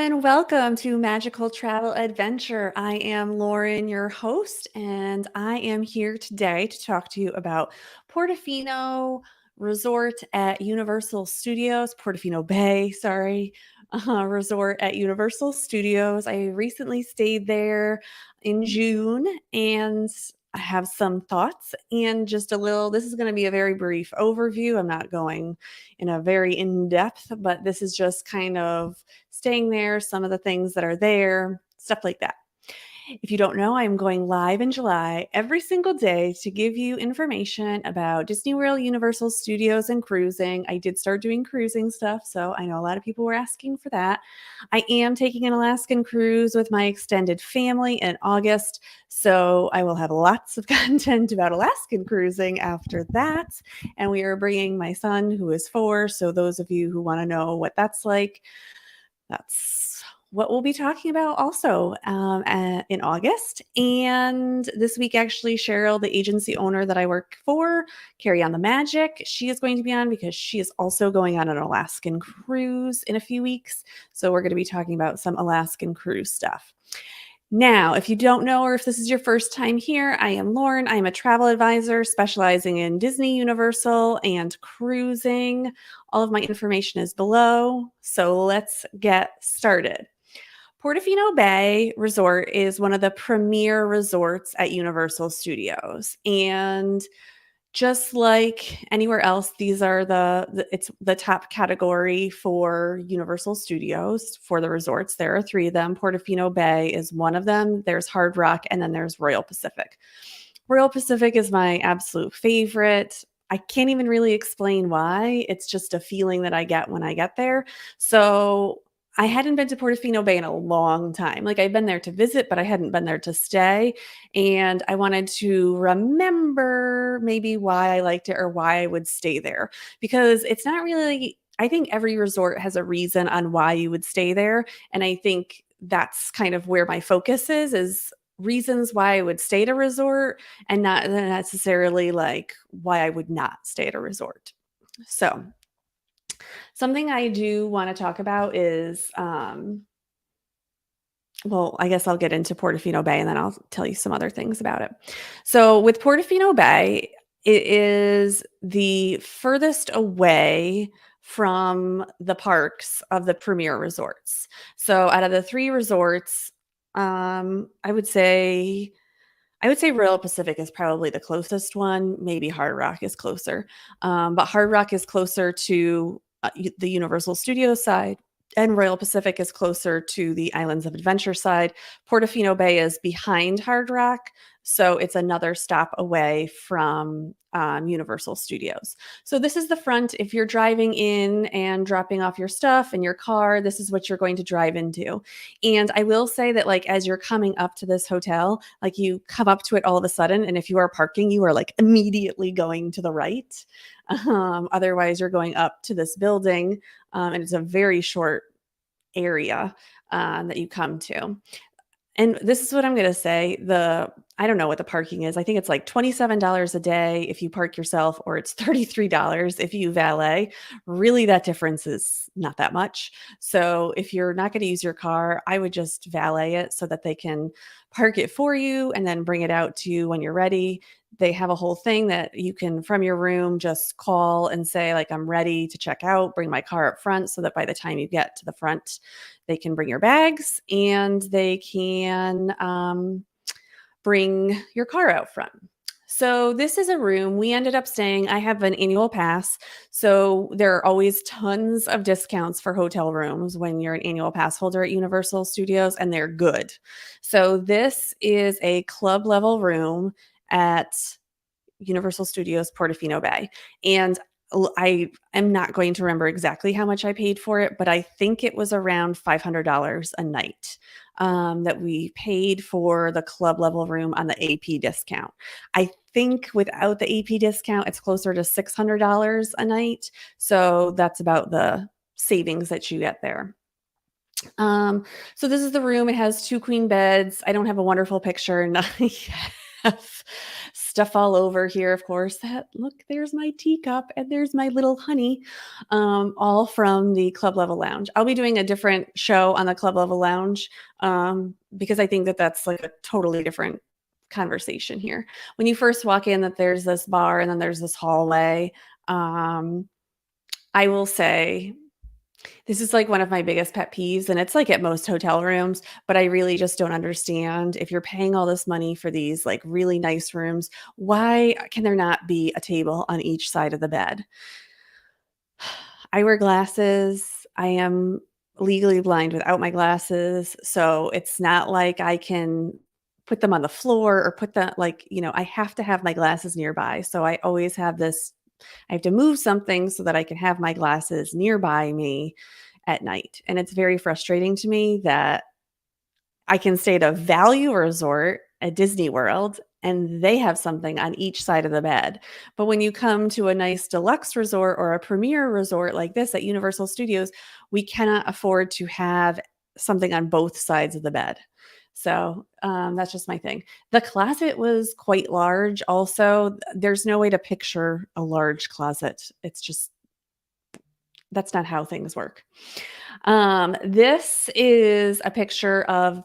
everyone. Welcome to Magical Travel Adventure. I am Lauren, your host, and I am here today to talk to you about Portofino Resort at Universal Studios, Portofino Bay, Resort at Universal Studios. I recently stayed there in June and I have some thoughts and just a little. This is going to be a very brief overview. I'm not going in a very in-depth, but this is just kind of staying there, some of the things that are there, stuff like that. If you don't know, I'm going live in July every single day to give you information about Disney World, Universal Studios, and cruising. I did start doing cruising stuff, so I know a lot of people were asking for that. I am taking an Alaskan cruise with my extended family in August, so I will have lots of content about Alaskan cruising after that. And we are bringing my son, who is 4, so those of you who want to know what that's like, that's what we'll be talking about also in August. And this week, actually, Cheryl, the agency owner that I work for, Carry on the Magic, she is going to be on because she is also going on an Alaskan cruise in a few weeks. So we're going to be talking about some Alaskan cruise stuff. Now, if you don't know or if this is your first time here, I am Lauren. I am a travel advisor specializing in Disney, Universal, and cruising. All of my information is below, so let's get started. Portofino Bay Resort is one of the premier resorts at Universal Studios, and just like anywhere else, these are it's the top category for Universal Studios for the resorts. There are 3 of them. Portofino Bay is one of them. There's Hard Rock, and then there's Royal Pacific. Royal Pacific is my absolute favorite. I can't even really explain why. It's just a feeling that I get when I get there. So I hadn't been to Portofino Bay in a long time. Like, I've been there to visit, but I hadn't been there to stay. And I wanted to remember maybe why I liked it or why I would stay there. Because it's not really, I think every resort has a reason on why you would stay there. And I think that's kind of where my focus is reasons why I would stay at a resort and not necessarily like why I would not stay at a resort. So something I do want to talk about is, well, I guess I'll get into Portofino Bay and then I'll tell you some other things about it. So with Portofino Bay, it is the furthest away from the parks of the premier resorts. So out of the 3 resorts, I would say Royal Pacific is probably the closest one. Maybe Hard Rock is closer, but Hard Rock is closer to the Universal Studios side, and Royal Pacific is closer to the Islands of Adventure side. Portofino Bay is behind Hard Rock, so it's another stop away from Universal Studios. So this is the front. If you're driving in and dropping off your stuff in your car, this is what you're going to drive into. And I will say that, like, as you're coming up to this hotel, like, you come up to it all of a sudden, and if you are parking, you are like immediately going to the right. Otherwise, you're going up to this building, and it's a very short area that you come to. And this is what I'm going to say. I don't know what the parking is. I think it's like $27 a day if you park yourself, or it's $33 if you valet. Really, that difference is not that much. So if you're not going to use your car, I would just valet it so that they can park it for you and then bring it out to you when you're ready. They have a whole thing that you can, from your room, just call and say, like, I'm ready to check out, bring my car up front, so that by the time you get to the front, they can bring your bags and they can bring your car out front. So this is a room we ended up staying. I have an annual pass, so there are always tons of discounts for hotel rooms when you're an annual pass holder at Universal Studios, and they're good. So this is a club level room at Universal Studios Portofino Bay. And I am not going to remember exactly how much I paid for it, but I think it was around $500 a night that we paid for the club level room on the AP discount. I think without the AP discount, it's closer to $600 a night. So that's about the savings that you get there. So this is the room. It has 2 queen beds. I don't have a wonderful picture, and I have stuff all over here, of course. Look, there's my teacup and there's my little honey, all from the Club Level Lounge. I'll be doing a different show on the Club Level Lounge because I think that that's like a totally different conversation here. When you first walk in, that there's this bar and then there's this hallway. I will say this is like one of my biggest pet peeves, and it's like at most hotel rooms, but I really just don't understand if you're paying all this money for these like really nice rooms, why can there not be a table on each side of the bed? I wear glasses. I am legally blind without my glasses, so it's not like I can put them on the floor or put the like, I have to have my glasses nearby. So I always have this I have to move something so that I can have my glasses nearby me at night. And it's very frustrating to me that I can stay at a value resort at Disney World and they have something on each side of the bed. But when you come to a nice deluxe resort or a premier resort like this at Universal Studios, we cannot afford to have something on both sides of the bed. So that's just my thing. The closet was quite large. Also, there's no way to picture a large closet. It's just, that's not how things work. This is a picture of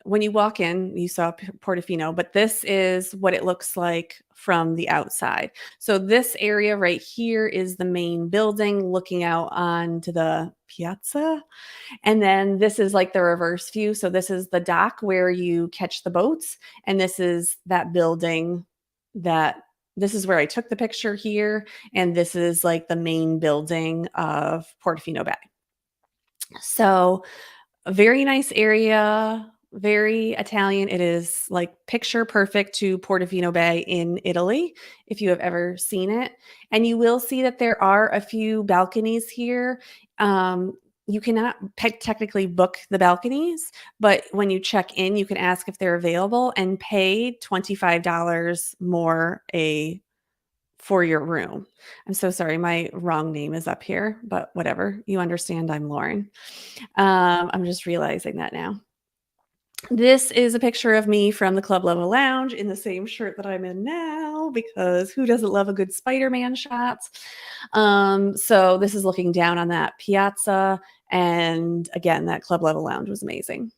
when you walk in, you saw Portofino, but this is what it looks like from the outside. So this area right here is the main building looking out onto the piazza. And then this is like the reverse view. So this is the dock where you catch the boats. And this is that building that this is where I took the picture here. And this is like the main building of Portofino Bay. So a very nice area, very Italian. It is like picture perfect to Portofino Bay in Italy, if you have ever seen it. And you will see that there are a few balconies here. You cannot technically book the balconies, but when you check in, you can ask if they're available and pay $25 more for your room. I'm so sorry, my wrong name is up here, but whatever. You understand I'm Lauren. I'm just realizing that now. This is a picture of me from the Club Level Lounge in the same shirt that I'm in now, because who doesn't love a good Spider-Man shot? So this is looking down on that piazza. And again, that Club Level Lounge was amazing.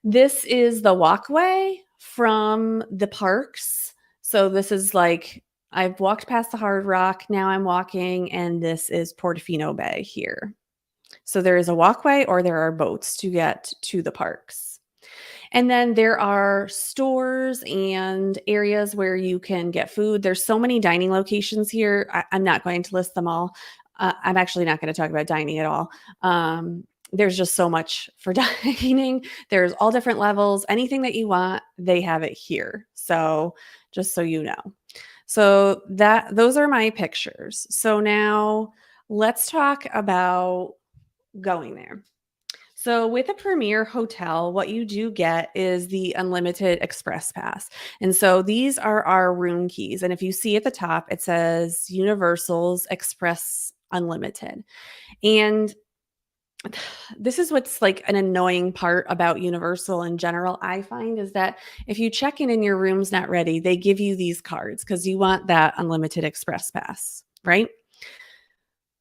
This is the walkway from the parks. So this is like, I've walked past the Hard Rock. Now I'm walking, and this is Portofino Bay here. So there is a walkway or there are boats to get to the parks. And then there are stores and areas where you can get food. There's so many dining locations here. I'm not going to list them all. I'm actually not going to talk about dining at all. There's just so much for dining. There's all different levels. Anything that you want, they have it here. So just so you know. So those are my pictures. So now let's talk about going there. So with a Premier hotel, what you do get is the unlimited express pass. And so these are our room keys. And if you see at the top, it says Universal's Express Unlimited. And this is what's like an annoying part about Universal in general, I find, is that if you check in and your room's not ready, they give you these cards because you want that unlimited express pass, right?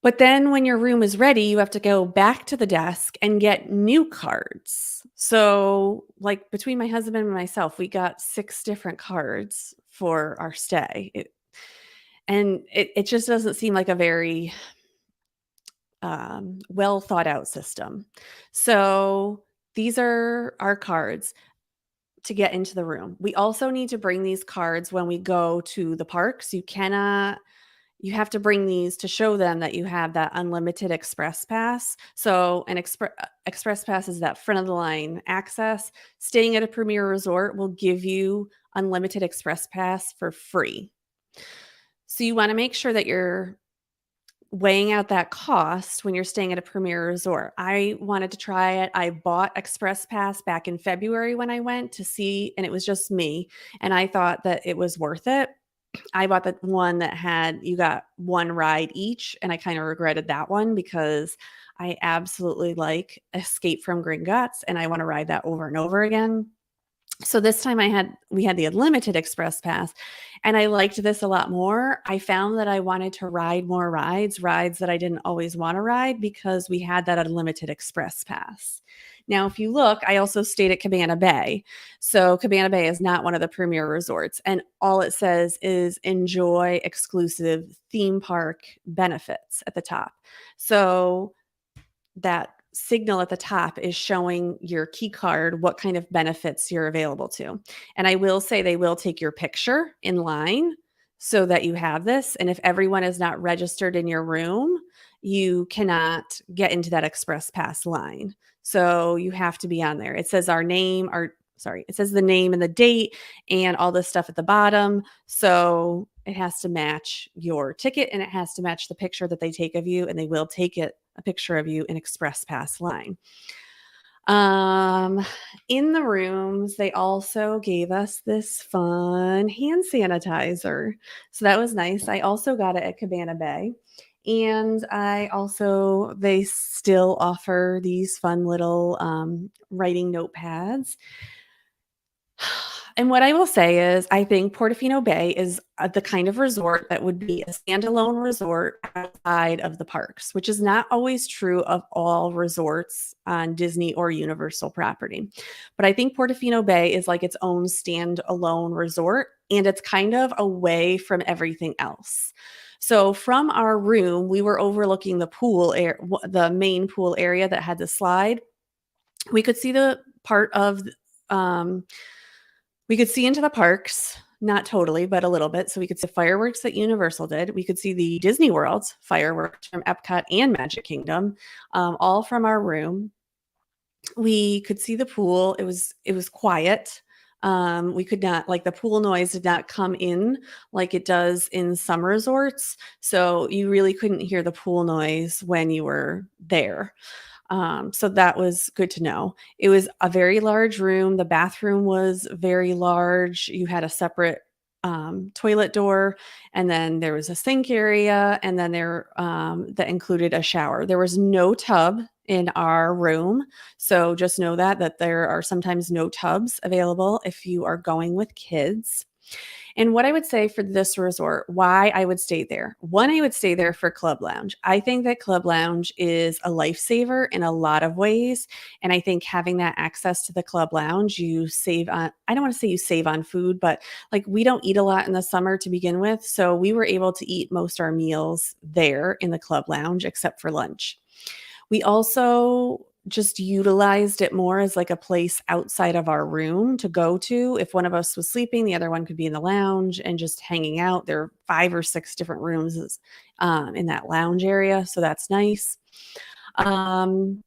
But then when your room is ready, you have to go back to the desk and get new cards. So, like between my husband and myself, we got 6 different cards for our stay. It just doesn't seem like a very well thought out system. So, these are our cards to get into the room. We also need to bring these cards when we go to the parks. You have to bring these to show them that you have that unlimited express pass. So an express pass is that front of the line access. Staying at a premier resort will give you unlimited express pass for free. So you want to make sure that you're weighing out that cost when you're staying at a premier resort. I wanted to try it. I bought Express Pass back in February when I went to see, and it was just me. And I thought that it was worth it. I bought the one that had you got one ride each, and I kind of regretted that one because I absolutely like Escape from Gringotts, and I want to ride that over and over again. So this time we had the unlimited express pass, and I liked this a lot more. I found that I wanted to ride more rides that I didn't always want to ride because we had that unlimited express pass. Now, if you look, I also stayed at Cabana Bay. So Cabana Bay is not one of the premier resorts, and all it says is enjoy exclusive theme park benefits at the top. So that signal at the top is showing your key card what kind of benefits you're available to. And I will say they will take your picture in line so that you have this. And if everyone is not registered in your room, you cannot get into that express pass line. So you have to be on there. It says it says the name and the date and all this stuff at the bottom. So it has to match your ticket and it has to match the picture that they take of you, and they will take a picture of you in express pass line. Um, in the rooms, they also gave us this fun hand sanitizer. So that was nice. I also got it at Cabana Bay. And they still offer these fun little writing notepads. And what I will say is, I think Portofino Bay is the kind of resort that would be a standalone resort outside of the parks, which is not always true of all resorts on Disney or Universal property. But I think Portofino Bay is like its own standalone resort, and it's kind of away from everything else. So from our room, we were overlooking the main pool area that had the slide. We could see the part of um, we could see into the parks, not totally, but a little bit. So we could see fireworks that Universal did. We could see the Disney World's fireworks from Epcot and Magic Kingdom, all from our room. We could see the pool. It was quiet. We could not, like, the pool noise did not come in like it does in some resorts. So you really couldn't hear the pool noise when you were there. So that was good to know. It was a very large room. The bathroom was very large. You had a separate toilet door, and then there was a sink area, and then that included a shower. There was no tub in our room, so just know that there are sometimes no tubs available if you are going with kids. And what I would say for this resort, why I would stay there. One, I would stay there for Club Lounge. I think that Club Lounge is a lifesaver in a lot of ways. And I think having that access to the Club Lounge, you save on, I don't want to say you save on food, but like, we don't eat a lot in the summer to begin with. So we were able to eat most our meals there in the Club Lounge, except for lunch. We also just utilized it more as like a place outside of our room to go to. If one of us was sleeping, the other one could be in the lounge and just hanging out. There are 5 or 6 different rooms in that lounge area, so that's nice. Um,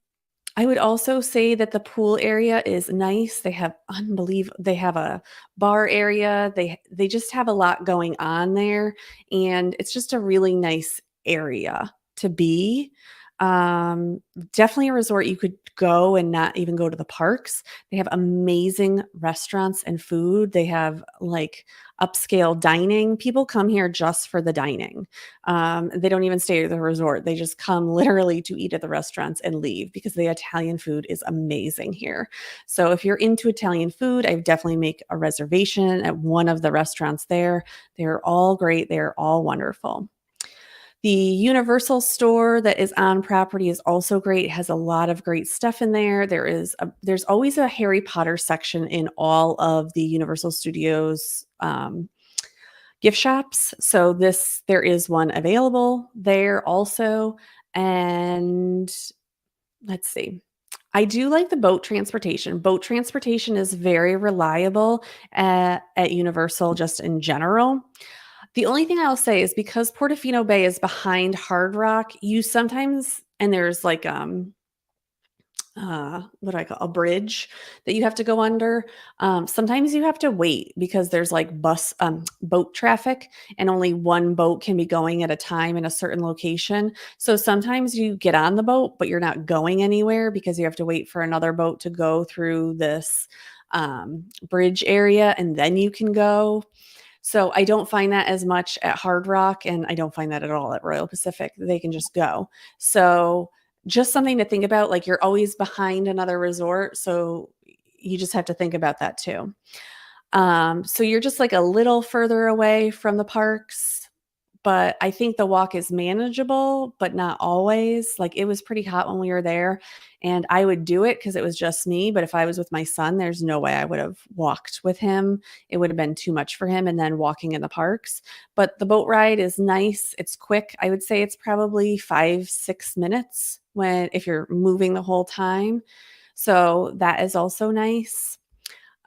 I would also say that the pool area is nice. They have a bar area. They just have a lot going on there, and it's just a really nice area to be. Um, Definitely a resort you could go and not even go to the parks. They have amazing restaurants and food. They have like upscale dining. People come here just for the dining. They don't even stay at the resort. They just come literally to eat at the restaurants and leave because the Italian food is amazing here. So if you're into Italian food, I would definitely make a reservation at one of the restaurants there. They're all great. They're all wonderful. The Universal store that is on property is also great. It has a lot of great stuff in there. There's always a Harry Potter section in all of the Universal Studios gift shops. So there is one available there also. And let's see. I do like the boat transportation. Boat transportation is very reliable at Universal just in general. The only thing I'll say is because Portofino Bay is behind Hard Rock, you sometimes and there's like what do I call a bridge that you have to go under. Sometimes you have to wait because there's like boat traffic, and only one boat can be going at a time in a certain location. So sometimes you get on the boat, but you're not going anywhere because you have to wait for another boat to go through this bridge area, and then you can go. So I don't find that as much at Hard Rock, and I don't find that at all at Royal Pacific. They can just go. So just something to think about, like, you're always behind another resort. So you just have to think about that too. So you're just like a little further away from the parks, but I think the walk is manageable, but not always. Like, it was pretty hot when we were there, and I would do it because it was just me. But if I was with my son, there's no way I would have walked with him. It would have been too much for him, and then walking in the parks. But the boat ride is nice. It's quick. I would say it's probably 5, 6 minutes if you're moving the whole time. So that is also nice.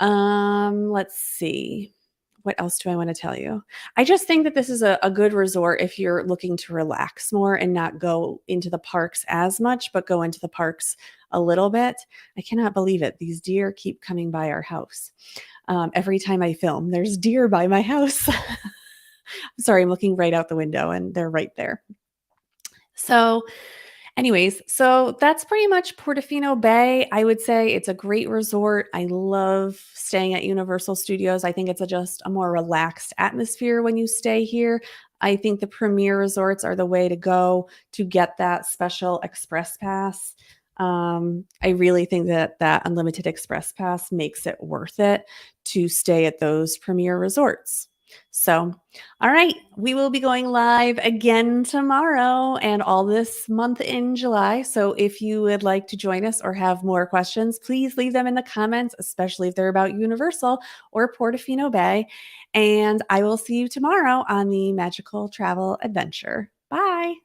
Let's see. What else do I want to tell you? I just think that this is a good resort if you're looking to relax more and not go into the parks as much, but go into the parks a little bit. I cannot believe it. These deer keep coming by our house. Every time I film, there's deer by my house. Sorry, I'm looking right out the window and they're right there. So, anyways, so that's pretty much Portofino Bay. I would say it's a great resort. I love staying at Universal Studios. I think it's just a more relaxed atmosphere when you stay here. I think the premier resorts are the way to go to get that special express pass. I really think that that unlimited express pass makes it worth it to stay at those premier resorts. So, all right, we will be going live again tomorrow and all this month in July. So, if you would like to join us or have more questions, please leave them in the comments, especially if they're about Universal or Portofino Bay. And I will see you tomorrow on the Magical Travel Adventure. Bye.